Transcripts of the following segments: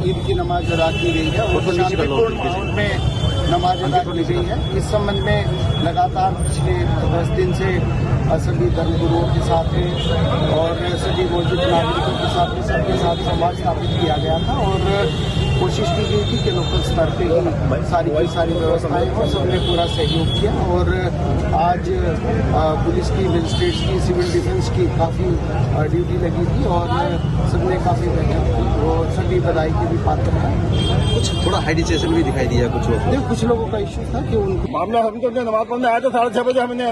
ईद की नमाज अदा की गई है और शांतिपूर्ण माहौल में नमाज अदा की गई है। इस संबंध में लगातार पिछले 10 दिन से सभी धर्मगुरुओं के साथ और सभी मौजूद नागरिकों के साथ सबके साथ संवाद स्थापित किया गया था और कोशिश की गई थी कि लोकल स्तर पे ही सारी की सारी व्यवस्थाएं हो। सबने पूरा सहयोग किया और आज पुलिस की, मजिस्ट्रेट्स की, सिविल डिफेंस की काफ़ी ड्यूटी लगी थी और सबने काफ़ी मेहनत की और सभी बधाई के भी पात्र हैं। कुछ थोड़ा हाइडिसेशन भी दिखाई दिया कुछ लोगों का इश्यू था कि उनको मामला हम तो नमाज पढ़ने आए थे 6:30 बजे, हमने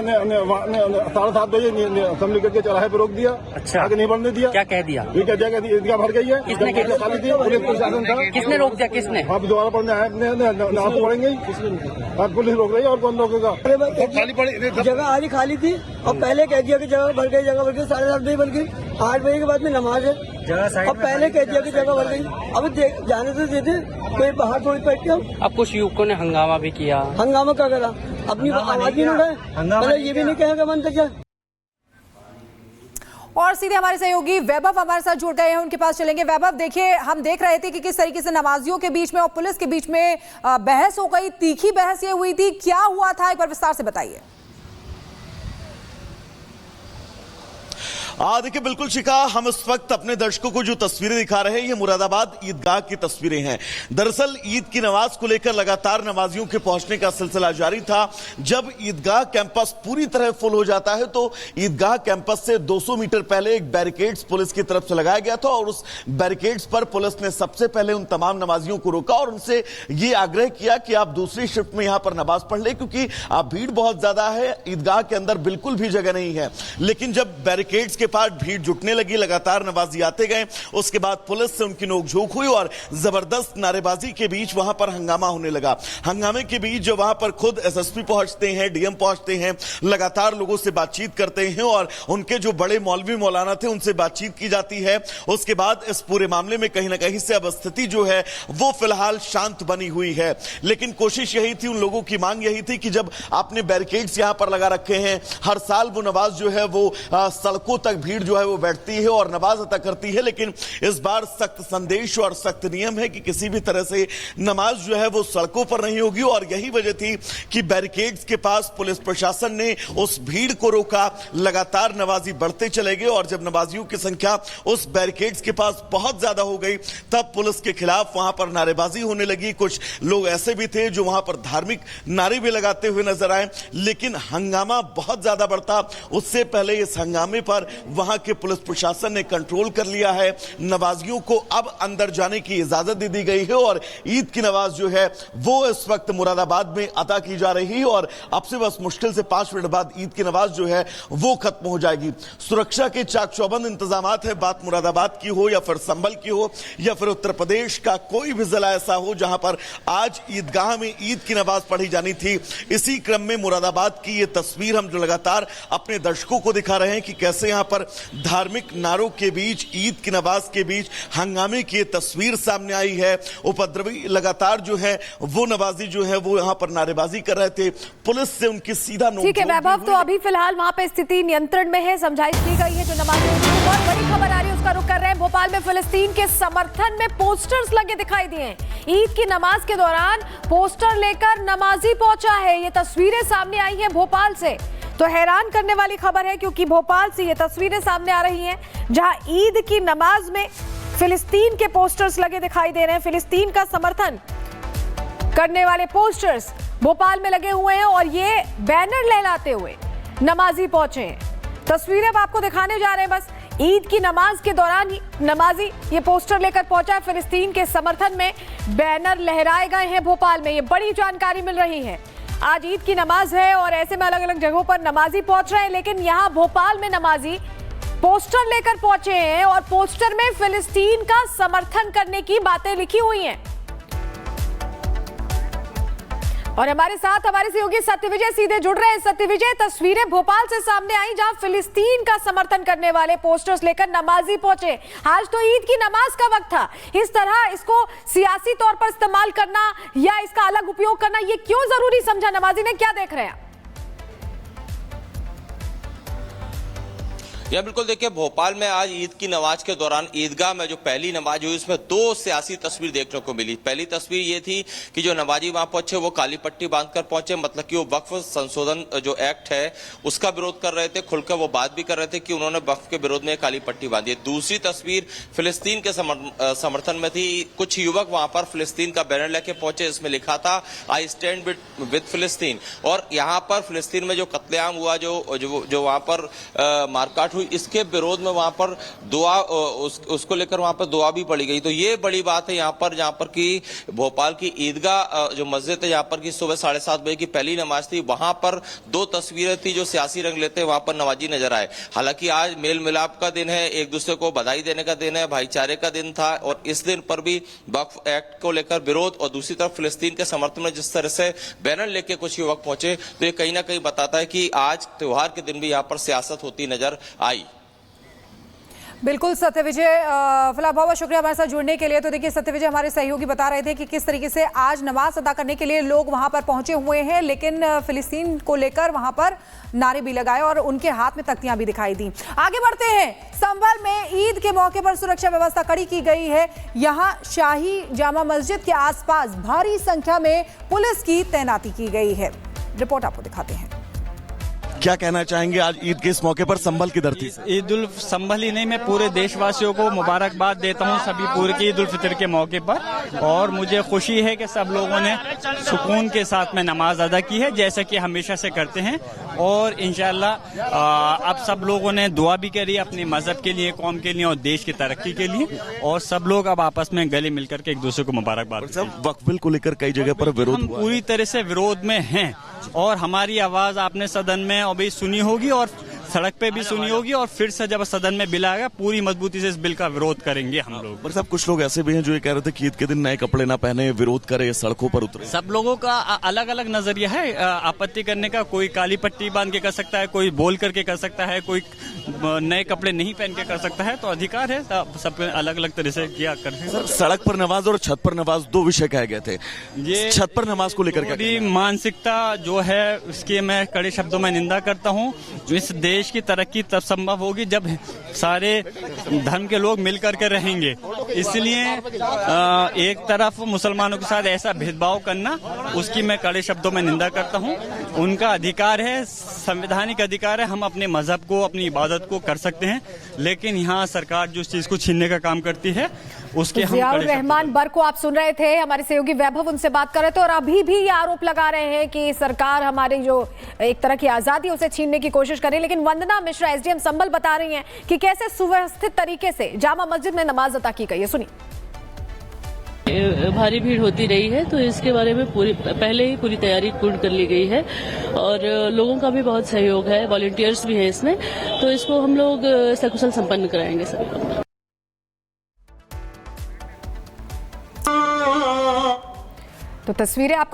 7:30 बजे असेंबली करके चौराहे पर रोक दिया। अच्छा, आगे नहीं बढ़ने दिया। क्या कह दिया? ये क्या जगह ईदगाह भर गई है, किसने खाली थी, पुलिस प्रशासन था। किसने रोक दिया? किसने? आप दोबारा पढ़ने आए, नमाज तो पढ़ेंगे ही, अब पुलिस रोक रही है और कौन रोकेगा? खाली पड़ी जगह आधी खाली थी और पहले कह दिया कि जगह भर गई, जगह भर गई। 7:30 बजे भर गई, 8 बजे के बाद में नमाज है और पहले कह दिया कि जगह भर गई। अब जाने से देते कोई बाहर थोड़ी बैठ के। अब कुछ युवकों ने हंगामा भी किया। हंगामा क्या करा? अपनी आवाज भी नहीं उठाए, पहले ये भी नहीं कहेगा मन तक क्या। और सीधे हमारे सहयोगी वैभव हमारे साथ जुड़ गए हैं, उनके पास चलेंगे। वैभव, देखिए, हम देख रहे थे कि किस तरीके से नमाजियों के बीच में और पुलिस के बीच में बहस हो गई, तीखी बहस ये हुई थी। क्या हुआ था, एक बार विस्तार से बताइए। देखिए, बिल्कुल शिखा, हम इस वक्त अपने दर्शकों को जो तस्वीरें दिखा रहे हैं ये मुरादाबाद ईदगाह की तस्वीरें हैं। दरअसल ईद की नमाज को लेकर लगातार नमाजियों के पहुंचने का सिलसिला जारी था। जब ईदगाह कैंपस पूरी तरह फुल हो जाता है तो ईदगाह कैंपस से 200 मीटर पहले एक बैरिकेड्स पुलिस की तरफ से लगाया गया था और उस बैरिकेड्स पर पुलिस ने सबसे पहले उन तमाम नमाजियों को रोका और उनसे ये आग्रह किया कि आप दूसरी शिफ्ट में यहां पर नमाज पढ़ ले, क्योंकि भीड़ बहुत ज्यादा है, ईदगाह के अंदर बिल्कुल भी जगह नहीं है। लेकिन जब बैरिकेड्स के पास भीड़ जुटने लगी, लगातार नमाजी आते गए, उसके बाद पुलिस से उनकी नोकझोंक हुई और जबरदस्त नारेबाजी के बीच वहां पर हंगामा होने लगा। हंगामे के बीच जब वहां पर खुद एसएसपी पहुंचते हैं, डीएम पहुंचते हैं, लगातार लोगों से बातचीत करते हैं और उनके जो बड़े मौलवी मौलाना थे उनसे बातचीत की जाती है। उसके बाद इस पूरे मामले में कहीं ना कहीं से अब स्थिति जो है वो फिलहाल शांत बनी हुई है। लेकिन कोशिश यही थी, उन लोगों की मांग यही थी कि जब आपने बैरिकेड्स यहां पर लगा रखे हैं, हर साल वो नमाज जो है वो सड़कों तक भीड़ जो है वो बैठती है और नमाज अता करती है, लेकिन इस बार सख्त संदेश और सख्त नियम है कि किसी भी तरह से नमाज जो है वो सड़कों पर नहीं होगी। और यही वजह थी कि बैरिकेड्स के पास पुलिस प्रशासन ने उस भीड़ को रोका। लगातार नमाजी बढ़ते चले गए और जब नमाजियों की संख्या उस बैरिकेड्स के पास बहुत ज्यादा हो गई तब पुलिस के खिलाफ वहां पर नारेबाजी होने लगी। कुछ लोग ऐसे भी थे जो वहां पर धार्मिक नारे भी लगाते हुए नजर आए, लेकिन हंगामा बहुत ज्यादा बढ़ता। उससे पहले इस हंगामे पर वहां के पुलिस प्रशासन ने कंट्रोल कर लिया है। नमाजियों को अब अंदर जाने की इजाजत दे दी गई है और ईद की नमाज जो है वो इस वक्त मुरादाबाद में अदा की जा रही है और अब से बस मुश्किल से 5 मिनट बाद ईद की नमाज जो है वो खत्म हो जाएगी। सुरक्षा के चाक चौबंद इंतजाम है, बात मुरादाबाद की हो या फिर संभल की हो या फिर उत्तर प्रदेश का कोई भी जिला ऐसा हो जहां पर आज ईदगाह में ईद की नमाज पढ़ी जानी थी। इसी क्रम में मुरादाबाद की ये तस्वीर हम जो लगातार अपने दर्शकों को दिखा रहे हैं कि कैसे यहां पर धार्मिक नारों के बीच, ईद की नमाज के बीच हंगामे की तस्वीर सामने आई है। उपद्रवी लगातार जो है वो नमाजी जो है वो यहां पर नारेबाजी कर रहे थे, पुलिस से उनकी सीधा नोक। ठीक है वैभव, तो अभी फिलहाल वहां पे स्थिति नियंत्रण में है, समझाइश दी गई है जो नमाजी। बहुत बड़ी खबर आ रही है, उसका रुख कर रहे हैं। भोपाल में फिलिस्तीन के समर्थन में पोस्टर्स लगे दिखाई दिए हैं। ईद की नमाज के दौरान पोस्टर लेकर नमाजी पहुंचा है। ये तस्वीरें सामने आई हैं भोपाल से, तो हैरान करने वाली खबर है क्योंकि भोपाल से ये तस्वीरें सामने आ रही हैं जहां ईद की नमाज में फिलिस्तीन के पोस्टर्स लगे दिखाई दे रहे हैं। फिलिस्तीन का समर्थन करने वाले पोस्टर्स भोपाल में लगे हुए हैं और ये बैनर लहराते हुए नमाजी पहुंचे हैं। तस्वीरें अब आपको दिखाने जा रहे हैं। बस ईद की नमाज के दौरान ही नमाजी ये पोस्टर लेकर पहुंचा है। फिलिस्तीन के समर्थन में बैनर लहराए गए हैं भोपाल में, ये बड़ी जानकारी मिल रही है। आज ईद की नमाज है और ऐसे में अलग अलग जगहों पर नमाजी पहुंच रहे हैं, लेकिन यहां भोपाल में नमाजी पोस्टर लेकर पहुंचे हैं और पोस्टर में फिलिस्तीन का समर्थन करने की बातें लिखी हुई हैं। और हमारे साथ हमारे सहयोगी सत्यविजय सीधे जुड़ रहे हैं। सत्यविजय, तस्वीरें भोपाल से सामने आई जहां फिलिस्तीन का समर्थन करने वाले पोस्टर्स लेकर नमाजी पहुंचे। आज तो ईद की नमाज का वक्त था, इस तरह इसको सियासी तौर पर इस्तेमाल करना या इसका अलग उपयोग करना, ये क्यों जरूरी समझा नमाजी ने? क्या देख रहे हैं? या बिल्कुल देखिए, भोपाल में आज ईद की नमाज के दौरान ईदगाह में जो पहली नमाज हुई उसमें दो सियासी तस्वीर देखने को मिली। पहली तस्वीर ये थी कि जो नमाजी वहां पहुंचे वो काली पट्टी बांधकर पहुंचे, मतलब कि वो वक्फ संशोधन जो एक्ट है उसका विरोध कर रहे थे, खुलकर वो बात भी कर रहे थे कि उन्होंने वक्फ के विरोध में काली पट्टी बांधी है। दूसरी तस्वीर फिलिस्तीन के समर्थन में थी। कुछ युवक वहां पर फिलिस्तीन का बैनर लेके पहुंचे, इसमें लिखा था आई स्टैंड विद फिलिस्तीन। और यहाँ पर फिलिस्तीन में जो कत्लेआम हुआ, जो वहां पर मारकाट हुई, इसके विरोध में वहां पर दुआ, उसको लेकर वहां पर दुआ भी पड़ी गई। तो ये बड़ी बात है यहाँ पर, जहां पर कि भोपाल की ईदगाह जो मस्जिद है, जहां पर कि सुबह 7:30 बजे की पहली नमाज थी, वहां पर दो तस्वीरें थी जो सियासी रंग लेते वहां पर नमाजी नजर आए। हालांकि आज मेल मिलाप का दिन है, एक दूसरे को बधाई देने का दिन है, भाईचारे का दिन था, और इस दिन पर भी वक्फ एक्ट को लेकर विरोध और दूसरी तरफ फिलिस्तीन के समर्थन में जिस तरह से बैनर लेके कुछ युवक पहुंचे, तो ये कहीं ना कहीं बताता है कि आज त्योहार के दिन भी यहाँ पर सियासत होती नजर आई। बिल्कुल सत्य विजय, फिलहाल बहुत बहुत शुक्रिया हमारे साथ जुड़ने के लिए। तो देखिए, सत्य विजय हमारे सहयोगी बता रहे थे कि किस तरीके से आज नमाज अदा करने के लिए लोग वहां पर पहुंचे हुए हैं, लेकिन फिलिस्तीन को लेकर वहां पर नारे भी लगाए और उनके हाथ में तख्तियां भी दिखाई दी। आगे बढ़ते हैं, संभल में ईद के मौके पर सुरक्षा व्यवस्था कड़ी की गई है। यहां शाही जामा मस्जिद के आसपास भारी संख्या में पुलिस की तैनाती की गई है। रिपोर्ट आपको दिखाते हैं। क्या कहना चाहेंगे आज ईद के इस मौके पर संभल की धरती से? ईद उल संभल ही नहीं, मैं पूरे देशवासियों को मुबारकबाद देता हूं सभी पूरे की ईद उल फितर के मौके पर। और मुझे खुशी है कि सब लोगों ने सुकून के साथ में नमाज अदा की है, जैसा कि हमेशा से करते हैं। और इंशाल्लाह अब सब लोगों ने दुआ भी करी अपने मजहब के लिए, कौम के लिए और देश की तरक्की के लिए। और सब लोग अब आपस में गले मिलकर के एक दूसरे को मुबारकबाद। सब वक्फ बिल को लेकर कई जगह पर विरोध हम हुआ पूरी तरह से विरोध में हैं, और हमारी आवाज आपने सदन में अभी सुनी होगी और सड़क पे भी सुनी होगी, और फिर से जब सदन में बिल आएगा पूरी मजबूती से इस बिल का विरोध करेंगे हम लोग। पर साहब, कुछ लोग ऐसे भी हैं जो ये कह रहे थे कि ईद के दिन नए कपड़े ना पहने, विरोध करे, सड़कों पर उतरे। सब लोगों का अलग अलग नजरिया है आपत्ति करने का। कोई काली पट्टी बांध के कर सकता है, कोई बोल करके कर सकता है, कोई नए कपड़े नहीं पहन के कर सकता है। तो अधिकार है, सब अलग अलग तरह से किया करते हैं। सड़क पर नमाज और छत पर नमाज दो विषय कहे गए थे। ये छत पर नमाज को लेकर क्या मानसिकता जो है उसकी मैं कड़े शब्दों में निंदा करता हूँ। इस देश की तरक्की तब संभव होगी जब सारे धर्म के लोग मिलकर के रहेंगे। इसलिए एक तरफ मुसलमानों के साथ ऐसा भेदभाव करना, उसकी मैं कड़े शब्दों में निंदा करता हूँ। उनका अधिकार है, संवैधानिक अधिकार है, हम अपने मजहब को, अपनी इबादत को कर सकते हैं। लेकिन यहाँ सरकार जो चीज को छीनने का काम करती है उसके हम जियाउर रहमान बर को आप सुन रहे थे, हमारे सहयोगी वैभव उनसे बात कर रहे थे, और अभी भी ये आरोप लगा रहे हैं कि सरकार हमारी जो एक तरह की आजादी उसे छीनने की कोशिश कर रही है। लेकिन वंदना मिश्रा एसडीएम संभल बता रही हैं कि कैसे सुव्यवस्थित तरीके से जामा मस्जिद में नमाज अदा की गई है। सुनिए। भारी भीड़ होती रही है, तो इसके बारे में पहले ही पूरी तैयारी पूर्ण कर ली गई है, और लोगों का भी बहुत सहयोग है, वॉलंटियर्स भी है इसमें, तो इसको हम लोग सकुशल संपन्न कराएंगे सबको। तो तस्वीरें आपको